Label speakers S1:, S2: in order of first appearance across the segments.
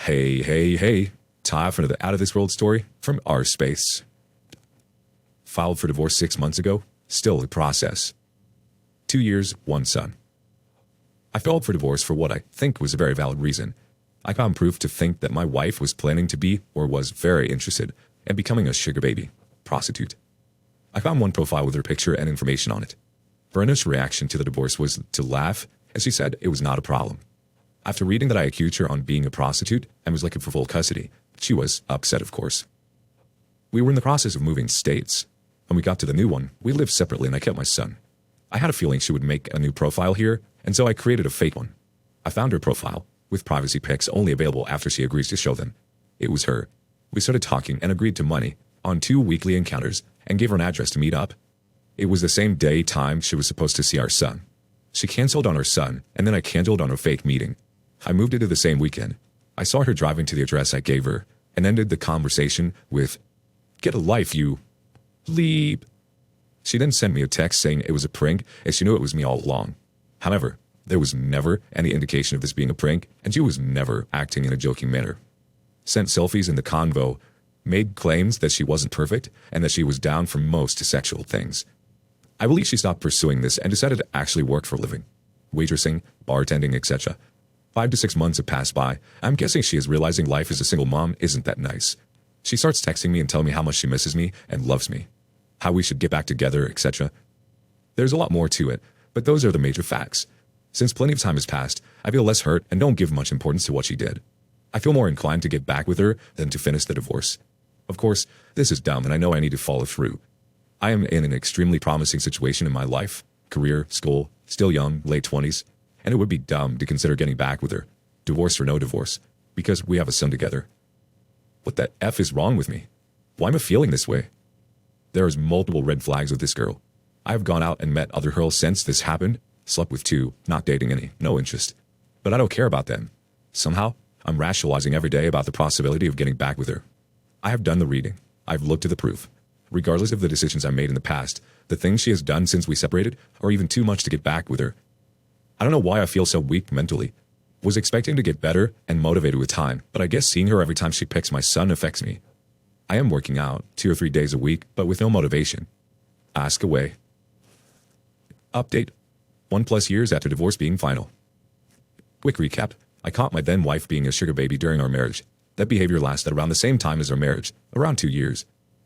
S1: Hey. Time for the out of this world story from our space. Filed for divorce 6 months ago, still in process. 2 years, 1 son. I filed for divorce for what I think was a very valid reason. I found proof to think that my wife was planning to be, or was very interested, in becoming a sugar baby prostitute. I found one profile with her picture and information on it. Her initial reaction to the divorce was to laugh, as she said it was not a problem. After reading that I accused her on being a prostitute and was looking for full custody, she was upset, of course. We were in the process of moving states. When we got to the new one, we lived separately and I kept my son. I had a feeling she would make a new profile here, and so I created a fake one. I found her profile, with privacy pics only available after she agrees to show them. It was her. We started talking and agreed to money on 2 weekly encounters and gave her an address to meet up. It was the same day time she was supposed to see our son. She canceled on her son, and then I canceled on a fake meeting. I moved it to the same weekend. I saw her driving to the address I gave her and ended the conversation with, "Get a life, you bleep." She then sent me a text saying it was a prank as she knew it was me all along. However, there was never any indication of this being a prank and she was never acting in a joking manner. Sent selfies in the convo, made claims that she wasn't perfect and that she was down for most sexual things. I believe she stopped pursuing this and decided to actually work for a living. Waitressing, bartending, etc. 5 to 6 months have passed by. I'm guessing she is realizing life as a single mom isn't that nice. She starts texting me and telling me how much she misses me and loves me, how we should get back together, etc. There's a lot more to it, but those are the major facts. Since plenty of time has passed, I feel less hurt and don't give much importance to what she did. I feel more inclined to get back with her than to finish the divorce. Of course, this is dumb and I know I need to follow through. I am in an extremely promising situation in my life, career, school, still young, late 20s, and it would be dumb to consider getting back with her, divorce or no divorce, because we have a son together. What the F is wrong with me? Why am I feeling this way? There is multiple red flags with this girl. I have gone out and met other girls since this happened, slept with 2, not dating any, no interest. But I don't care about them. Somehow, I'm rationalizing every day about the possibility of getting back with her. I have done the reading. I've looked at the proof. Regardless of the decisions I made in the past, the things she has done since we separated are even too much to get back with her. I don't know why I feel so weak mentally. Was expecting to get better and motivated with time, but I guess seeing her every time she picks my son affects me. I am working out 2 or 3 days a week, but with no motivation. Ask away. Update. 1+ years after divorce being final. Quick recap. I caught my then wife being a sugar baby during our marriage. That behavior lasted around the same time as our marriage, around 2 years.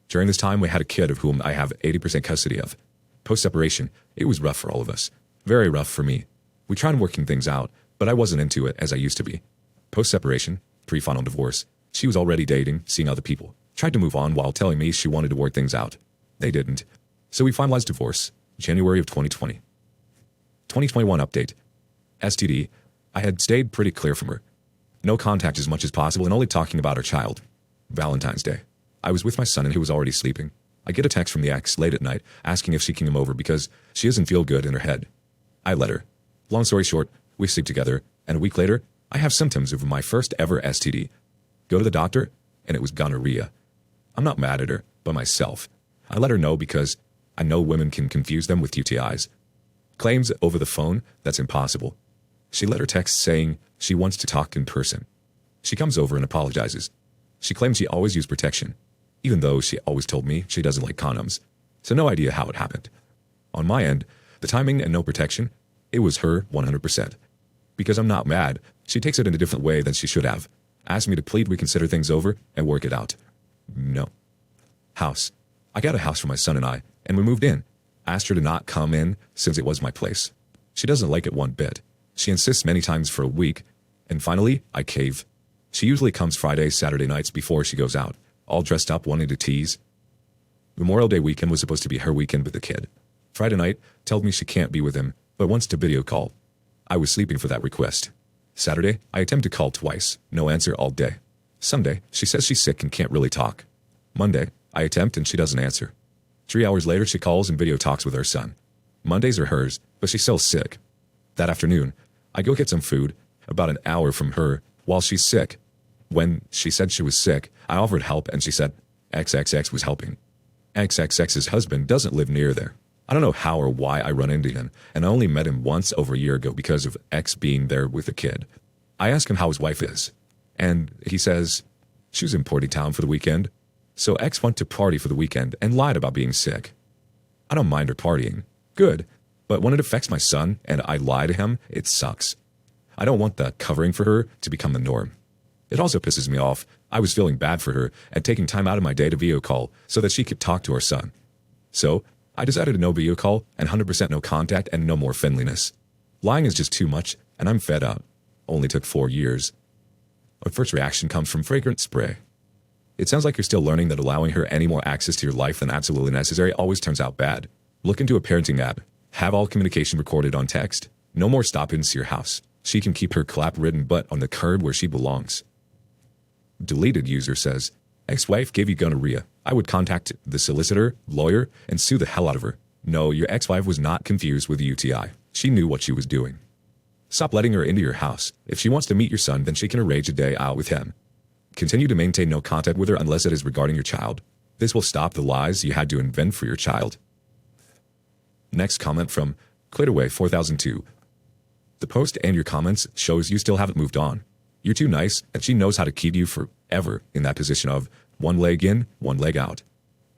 S1: During this time, we had a kid of whom I have 80% custody of. Post-separation, it was rough for all of us. Very rough for me. We tried working things out, but I wasn't into it as I used to be. Post-separation, pre-final divorce, she was already dating, seeing other people. Tried to move on while telling me she wanted to work things out. They didn't. So we finalized divorce, January of 2020. 2021 update. STD, I had stayed pretty clear from her. No contact as much as possible and only talking about her child. Valentine's Day. I was with my son and he was already sleeping. I get a text from the ex late at night asking if she can come over because she doesn't feel good in her head. I let her. Long story short, we sleep together, and a week later, I have symptoms of my first ever STD. Go to the doctor, and it was gonorrhea. I'm not mad at her, but myself. I let her know because I know women can confuse them with UTIs. Claims over the phone, that's impossible. She let her text saying she wants to talk in person. She comes over and apologizes. She claims she always used protection, even though she always told me she doesn't like condoms. So no idea how it happened. On my end, the timing and no protection, it was her 100%. Because I'm not mad, she takes it in a different way than she should have. Asked me to please reconsider things over and work it out. No. House. I got a house for my son and we moved in. Asked her to not come in since it was my place. She doesn't like it one bit. She insists many times for a week, and finally, I cave. She usually comes Fridays, Saturday nights before she goes out, all dressed up wanting to tease. Memorial Day weekend was supposed to be her weekend with the kid. Friday night, told me she can't be with him, but wants to video call. I was sleeping for that request. Saturday, I attempt to call twice, no answer all day. Sunday, she says she's sick and can't really talk. Monday, I attempt and she doesn't answer. 3 hours later, she calls and video talks with her son. Mondays are hers, but she's still sick. That afternoon, I go get some food, about an hour from her, while she's sick. When she said she was sick, I offered help and she said XXX was helping. XXX's husband doesn't live near there. I don't know how or why I run into him, and I only met him once over a year ago because of X being there with a kid. I ask him how his wife is, And he says she was in Porty Town for the weekend. So ex went to party for the weekend and lied about being sick. I don't mind her partying. Good. But when it affects my son and I lie to him, it sucks. I don't want the covering for her to become the norm. It also pisses me off. I was feeling bad for her and taking time out of my day to video call so that she could talk to her son. So I decided to no video call and 100% no contact and no more friendliness. Lying is just too much and I'm fed up. Only took 4 years. My first reaction comes from fragrant spray. It sounds like you're still learning that allowing her any more access to your life than absolutely necessary always turns out bad. Look into a parenting app. Have all communication recorded on text. No more stop-ins to your house. She can keep her clap-ridden butt on the curb where she belongs. Deleted user says, ex-wife gave you gonorrhea. I would contact the solicitor, lawyer, and sue the hell out of her. No, your ex-wife was not confused with a UTI. She knew what she was doing. Stop letting her into your house. If she wants to meet your son, then she can arrange a day out with him. Continue to maintain no contact with her unless it is regarding your child. This will stop the lies you had to invent for your child. Next comment from Clitaway 4002. The post and your comments shows you still haven't moved on. You're too nice, and she knows how to keep you forever in that position of one leg in, one leg out.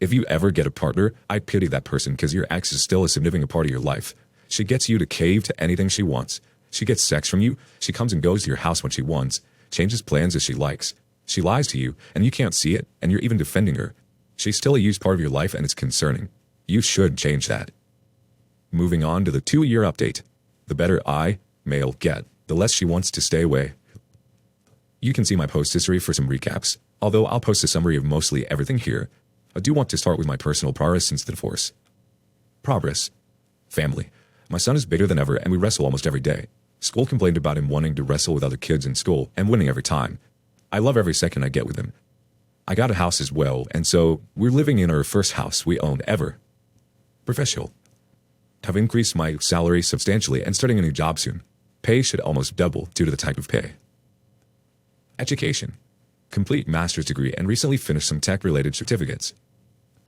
S1: If you ever get a partner, I pity that person because your ex is still a significant part of your life. She gets you to cave to anything she wants. She gets sex from you. She comes and goes to your house when she wants, changes plans as she likes. She lies to you, and you can't see it, and you're even defending her. She's still a used part of your life, and it's concerning. You should change that. Moving on to the 2-year update. The better I, male, get, the less she wants to stay away. You can see my post history for some recaps, although I'll post a summary of mostly everything here. I do want to start with my personal progress since the divorce. Progress. Family. My son is bigger than ever, and we wrestle almost every day. School complained about him wanting to wrestle with other kids in school and winning every time. I love every second I get with him. I got a house as well, and so we're living in our first house we owned ever. Professional. Have increased my salary substantially and starting a new job soon. Pay should almost double due to the type of pay. Education. Complete master's degree and recently finished some tech-related certificates.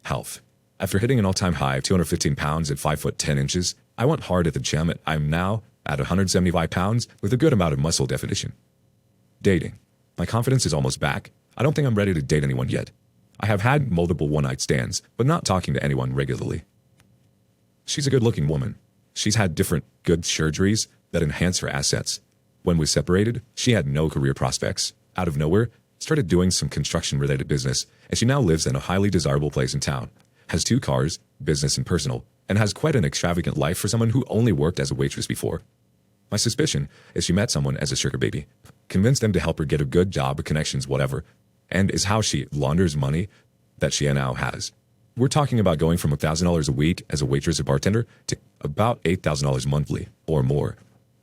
S1: Health. After hitting an all-time high of 215 pounds at 5 foot 10 inches, I went hard at the gym and I'm now at 175 pounds with a good amount of muscle definition. Dating. My confidence is almost back. I don't think I'm ready to date anyone yet. I have had multiple one-night stands, but not talking to anyone regularly. She's a good-looking woman. She's had different good surgeries that enhance her assets. When we separated, she had no career prospects. Out of nowhere, started doing some construction-related business, and she now lives in a highly desirable place in town. Has 2 cars, business and personal, and has quite an extravagant life for someone who only worked as a waitress before. My suspicion is she met someone as a sugar baby, convinced them to help her get a good job, connections, whatever, and is how she launders money that she now has. We're talking about going from $1,000 a week as a waitress or bartender to about $8,000 monthly or more.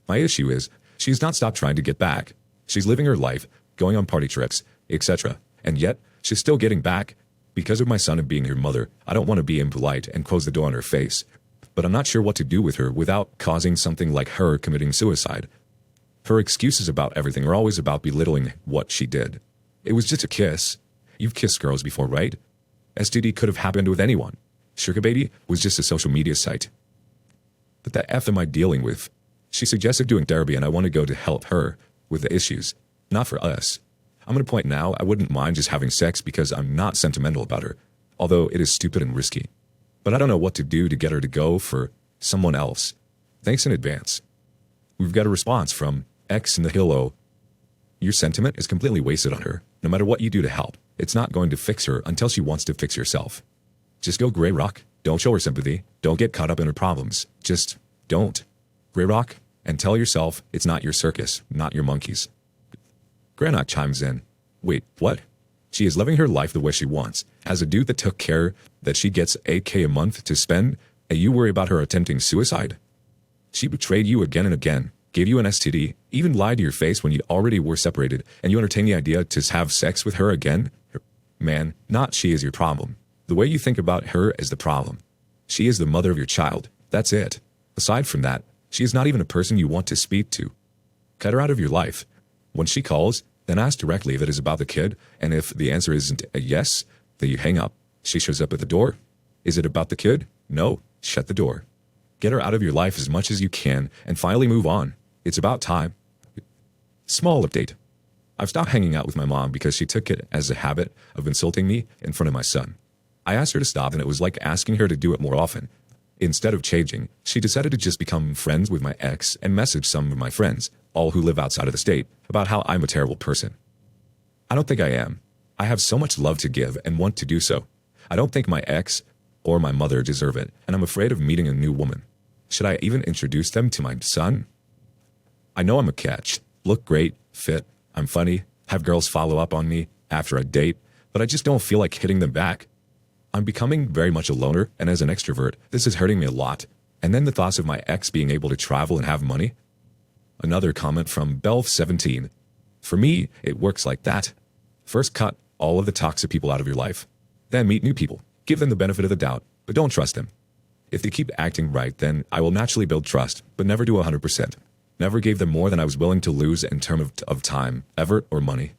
S1: My issue is she's not stopped trying to get back. She's living her life, going on party trips, etc. And yet, she's still getting back. Because of my son and being her mother, I don't want to be impolite and close the door on her face. But I'm not sure what to do with her without causing something like her committing suicide. Her excuses about everything are always about belittling what she did. It was just a kiss. You've kissed girls before, right? STD could have happened with anyone. Sugar Baby was just a social media site. But the F am I dealing with? She suggested doing therapy and I want to go to help her with the issues, not for us. I'm at a point now I wouldn't mind just having sex because I'm not sentimental about her, although it is stupid and risky. But I don't know what to do to get her to go for someone else. Thanks in advance. We've got a response from X in the Hillo. Your sentiment is completely wasted on her. No matter what you do to help, it's not going to fix her until she wants to fix herself. Just go gray rock. Don't show her sympathy. Don't get caught up in her problems. Just don't. Gray rock and tell yourself it's not your circus, not your monkeys. Granok chimes in. Wait, what? She is living her life the way she wants. Has a dude that took care that she gets $8K a month to spend, and you worry about her attempting suicide? She betrayed you again and again, gave you an STD, even lied to your face when you already were separated, and you entertain the idea to have sex with her again? Man, not she is your problem. The way you think about her is the problem. She is the mother of your child. That's it. Aside from that, she is not even a person you want to speak to. Cut her out of your life. When she calls, then ask directly if it is about the kid, and if the answer isn't a yes, then you hang up. She shows up at the door. Is it about the kid? No. Shut the door. Get her out of your life as much as you can, and finally move on. It's about time. Small update. I've stopped hanging out with my mom because she took it as a habit of insulting me in front of my son. I asked her to stop, and it was like asking her to do it more often. Instead of changing, she decided to just become friends with my ex and message some of my friends, all who live outside of the state, about how I'm a terrible person. I don't think I am. I have so much love to give and want to do so. I don't think my ex or my mother deserve it, and I'm afraid of meeting a new woman. Should I even introduce them to my son? I know I'm a catch, look great, fit, I'm funny, have girls follow up on me after a date, but I just don't feel like hitting them back. I'm becoming very much a loner, and as an extrovert, this is hurting me a lot. And then the thoughts of my ex being able to travel and have money. Another comment from Belf17. For me, it works like that. First, cut all of the toxic people out of your life. Then meet new people. Give them the benefit of the doubt, but don't trust them. If they keep acting right, then I will naturally build trust, but never do 100%. Never gave them more than I was willing to lose in terms of time, effort, or money.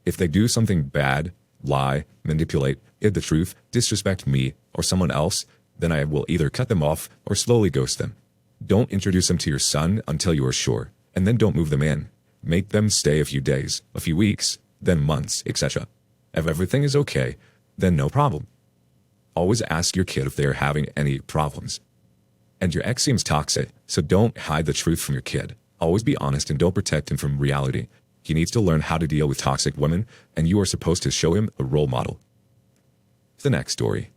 S1: If they do something bad, lie, manipulate, hid the truth, disrespect me or someone else, then I will either cut them off or slowly ghost them. Don't introduce them to your son until you are sure, and then don't move them in. Make them stay a few days, a few weeks, then months, etc. If everything is okay, then no problem. Always ask your kid if they are having any problems. And your ex seems toxic, so don't hide the truth from your kid. Always be honest and don't protect him from reality. He needs to learn how to deal with toxic women, and you are supposed to show him a role model. The next story.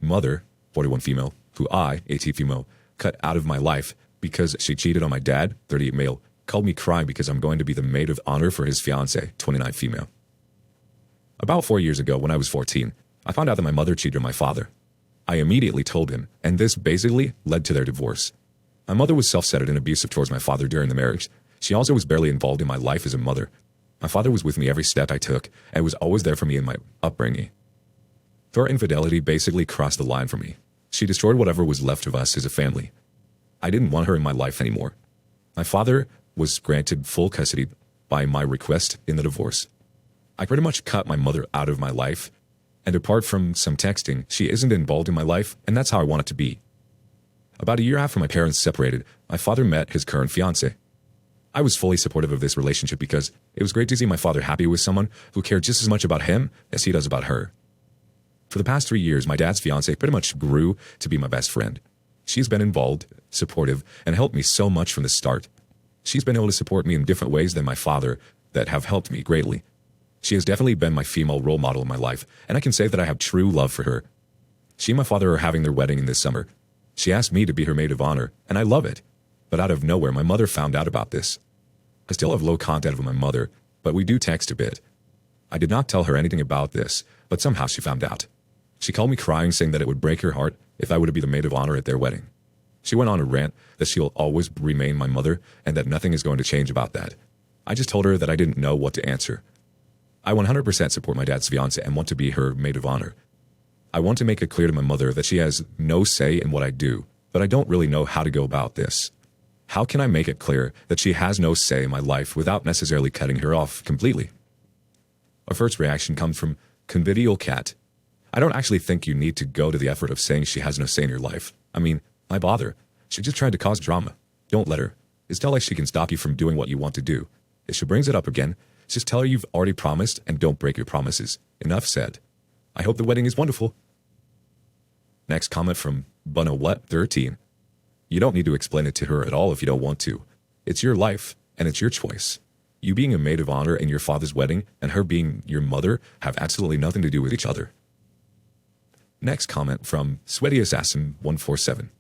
S1: Mother, 41 female, who I, 18 female, cut out of my life because she cheated on my dad, 38 male, called me crying because I'm going to be the maid of honor for his fiancée, 29 female. About 4 years ago, when I was 14, I found out that my mother cheated on my father. I immediately told him, and this basically led to their divorce. My mother was self-centered and abusive towards my father during the marriage. She also was barely involved in my life as a mother. My father was with me every step I took and was always there for me in my upbringing. Her infidelity basically crossed the line for me. She destroyed whatever was left of us as a family. I didn't want her in my life anymore. My father was granted full custody by my request in the divorce. I pretty much cut my mother out of my life, and apart from some texting, she isn't involved in my life, and that's how I want it to be. About a year after my parents separated, my father met his current fiancée. I was fully supportive of this relationship because it was great to see my father happy with someone who cared just as much about him as he does about her. For the past 3 years, my dad's fiancée pretty much grew to be my best friend. She's been involved, supportive, and helped me so much from the start. She's been able to support me in different ways than my father that have helped me greatly. She has definitely been my female role model in my life, and I can say that I have true love for her. She and my father are having their wedding this summer. She asked me to be her maid of honor, and I love it. But out of nowhere, my mother found out about this. I still have low contact with my mother, but we do text a bit. I did not tell her anything about this, but somehow she found out. She called me crying, saying that it would break her heart if I were to be the maid of honor at their wedding. She went on a rant that she'll always remain my mother and that nothing is going to change about that. I just told her that I didn't know what to answer. I 100% support my dad's fiancée and want to be her maid of honor. I want to make it clear to my mother that she has no say in what I do, but I don't really know how to go about this. How can I make it clear that she has no say in my life without necessarily cutting her off completely? Our first reaction comes from Convivial Cat. I don't actually think you need to go to the effort of saying she has no say in your life. I mean, why bother? She just tried to cause drama. Don't let her. Just tell her she can stop you from doing what you want to do. If she brings it up again, just tell her you've already promised and don't break your promises. Enough said. I hope the wedding is wonderful. Next comment from Bunawet13. You don't need to explain it to her at all if you don't want to. It's your life, and it's your choice. You being a maid of honor in your father's wedding and her being your mother have absolutely nothing to do with each other. Next comment from Sweaty Assassin 147.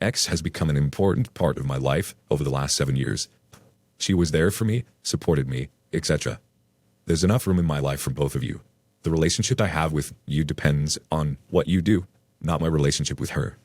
S1: X has become an important part of my life over the last 7 years. She was there for me, supported me, etc. There's enough room in my life for both of you. The relationship I have with you depends on what you do, not my relationship with her.